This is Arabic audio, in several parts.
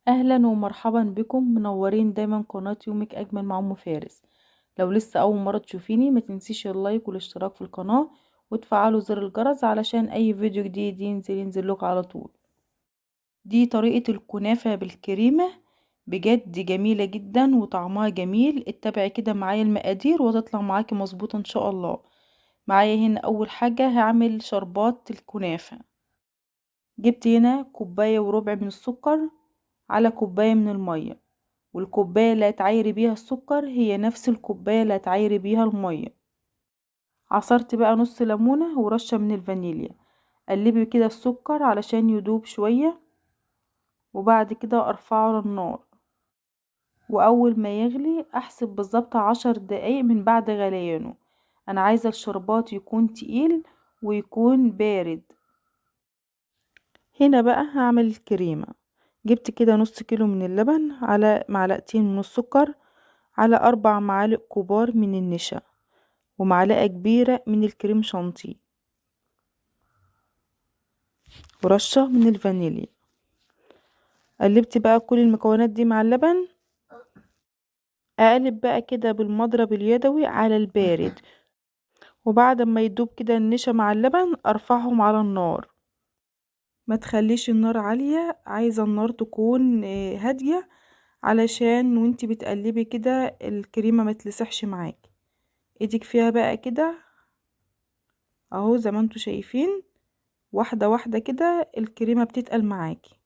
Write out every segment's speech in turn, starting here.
اهلا ومرحبا بكم منورين دايما قناة يومك اجمل مع ام فارس. لو لسه اول مرة تشوفيني ما تنسيش اللايك والاشتراك في القناة وتفعلوا زر الجرس علشان اي فيديو جديد ينزل لك على طول. دي طريقة الكنافة بالكريمة، بجد جميلة جدا وطعمها جميل. اتبعي كده معايا المقادير وتطلع معاكي مظبوطة ان شاء الله. معايا هنا اول حاجة هعمل شربات الكنافة. جبت هنا كوباية وربع من السكر على كوباية من المية، والكوباية اللي هتعايري بيها السكر هي نفس الكوباية اللي هتعايري بيها المية. عصرت بقى نص ليمونة ورشة من الفانيليا. قلبي كده السكر علشان يدوب شوية، وبعد كده ارفعه على النار، واول ما يغلي احسب بالظبط 10 دقايق من بعد غليانه. انا عايزة الشربات يكون تقيل ويكون بارد. هنا بقى هعمل الكريمة. جبت كده نص كيلو من اللبن على معلقتين من السكر على 4 معالق كبار من النشا ومعلقة كبيرة من الكريم شانتيه ورشة من الفانيليا. قلبت بقى كل المكونات دي مع اللبن. اقلب بقى كده بالمضرب اليدوي على البارد، وبعد ما يدوب كده النشا مع اللبن ارفعهم على النار. ما تخليش النار عالية، عايزة النار تكون هادية علشان وانتي بتقلبي كده الكريمة ما تلسحش معاكي. ايدك فيها بقى كده اهو زي ما انتوا شايفين، واحدة واحدة كده الكريمة بتتقل معاكي.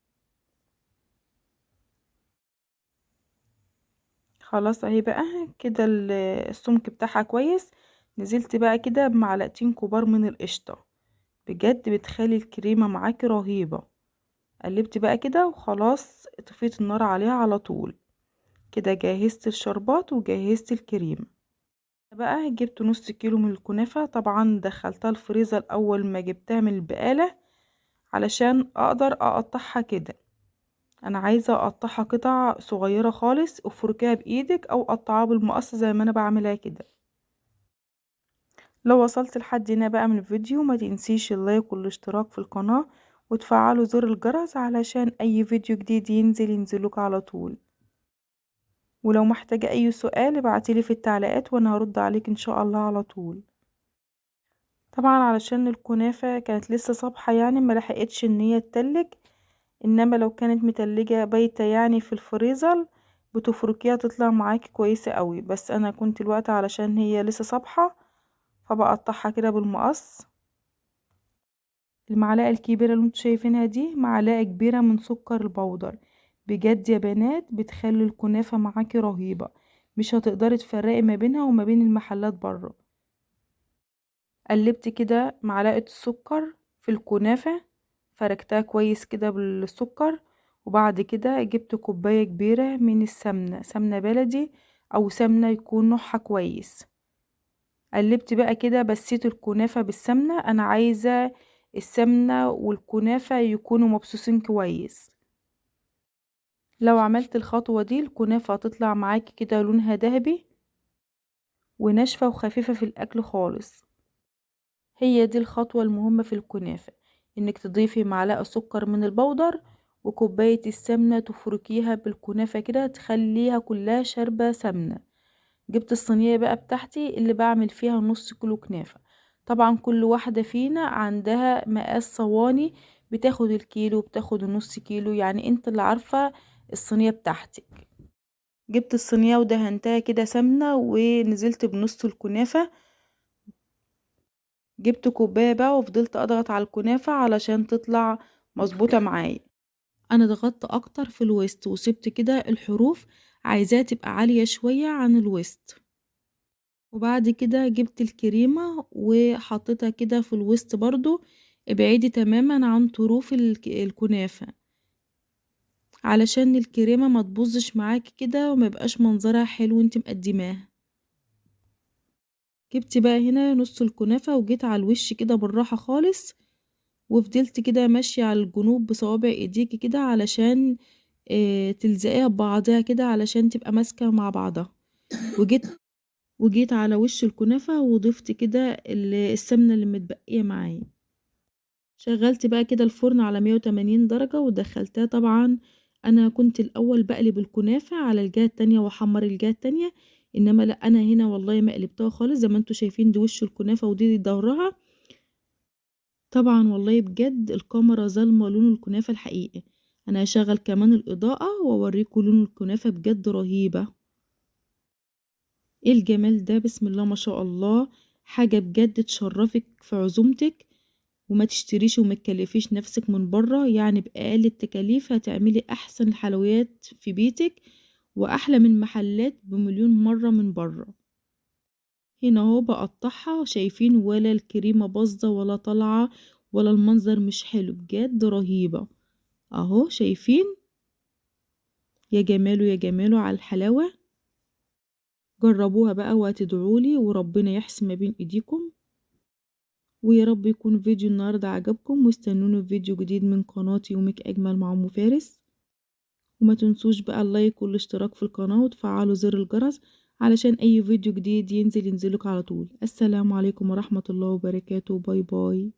خلاص اهي بقى كده السمك بتاعها كويس. نزلت بقى كده بمعلقتين كبار من القشطة، بجد بتخلي الكريمة معاكي رهيبة. قلبت بقى كده وخلاص طفيت النار عليها على طول. كده جهزت الشربات وجهزت الكريمة. بقى جبت نص كيلو من الكنافة، طبعا دخلتها الفريزر اول ما جبتها من البقالة علشان اقدر اقطعها كده. انا عايزة اقطعها قطع صغيرة خالص، افركيها بايدك او قطعها بالمقص زي ما انا بعملها كده. لو وصلت لحد هنا بقى من الفيديو ما تنسيش اللايك والاشتراك في القناة وتفعلوا زر الجرس علشان اي فيديو جديد ينزلك على طول. ولو محتاجة اي سؤال ابعتيلي في التعليقات وانا هرد عليك ان شاء الله على طول. طبعا علشان الكنافة كانت لسه صبحة يعني ما لحقتش ان هي تتلج، انما لو كانت متلجة بايتة يعني في الفريزر بتفركيها تطلع معاكي كويسة قوي. بس انا كنت الوقت علشان هي لسه صبحة فبقطعها كده بالمقص. المعلقة الكبيرة اللي انتوا شايفينها دي معلقة كبيرة من سكر البودر. بجد يا بنات بتخلي الكنافة معاكي رهيبة، مش هتقدري تفرقي ما بينها وما بين المحلات بره. قلبت كده معلقة السكر في الكنافة، فركتها كويس كده بالسكر. وبعد كده جبت كوباية كبيرة من السمنة، سمنة بلدي او سمنة يكون نوعها كويس. قلبت بقى كده بسيت الكنافة بالسمنة. انا عايزة السمنة والكنافة يكونوا مبسوسين كويس. لو عملت الخطوة دي الكنافة هتطلع معاكي كده لونها ذهبي وناشفة وخفيفة في الاكل خالص. هي دي الخطوة المهمة في الكنافة، انك تضيفي معلقة سكر من البودر وكوباية السمنة تفركيها بالكنافة كده تخليها كلها شاربة سمنة. جبت الصينية بقى بتاعتي اللي بعمل فيها نص كيلو كنافة. طبعا كل واحدة فينا عندها مقاس صواني، بتاخد الكيلو بتاخد النص كيلو، يعني انت اللي عارفة الصينية بتاعتك. جبت الصينية ودهنتها كده سمنة ونزلت بنص الكنافة. جبت كوباية بقى وفضلت اضغط على الكنافة علشان تطلع مظبوطة معايا. انا ضغطت اكتر في الوسط وسبت كده الحروف عايزاها تبقى عالية شوية عن الوسط. وبعد كده جبت الكريمة وحطيتها كده في الوسط برضو، ابعدي تماما عن طروف الكنافة علشان الكريمة ما تبوظش معاكي كده وما يبقاش منظرها حلو وانت مقدماها. جبت بقى هنا نص الكنافة وجيت على الوش كده بالراحة خالص، وفضلت كده ماشية على الجنوب بصوابع ايديكي كده علشان تلزقيها ببعضها كده علشان تبقى ماسكة مع بعضها. وجيت على وش الكنافة وضفت كده السمنة اللي متبقية معايا. شغلت بقى كده الفرن على 180 درجة ودخلتها طبعا أنا كنت الأول باقلب الكنافة على الجهة التانية وأحمّر الجهة التانية، إنما لأ، أنا هنا والله ما قلبتها خالص زي ما أنتم شايفين، دي وش الكنافة ودي ضهرها. طبعًا والله بجد الكاميرا ظالمة لون الكنافة الحقيقي. أنا هاشغّل كمان الإضاءة وأورّيكم لون الكنافة بجد رهيبة. إيه الجمال ده! بسم الله ما شاء الله، حاجة بجد تشرّفِك في عزومتِك، وما تشتريش وما تكلّفيش نَفْسِك من برّه، يعني بأقل التكاليف هتعملي أحسن الحلويات في بيتِك، وأحلى من محلات بمليون مرّة من برّه. هنا أهو باقطّعها شايفين ولا الكريمة باظة ولا طالعة ولا المنظر مش حلو، بجد رهيبة. أهو شايفين؟ يا جماله، يا جماله على الحلاوة. جرّبوها بقى وهتدعوا لي وربنا يحسن ما بين إيديكم. ويا رب يكون فيديو النهارده عجبكم، واستنوني في فيديو جديد من قناتي يومِك أجمل مع أم فارس. وما تنسوش بقى اللايك والاشتراك في القناة وتفعلوا زر الجرس علشان أي فيديو جديد ينزل ينزلك على طول. السلام عليكم ورحمة الله وبركاته. باي باي.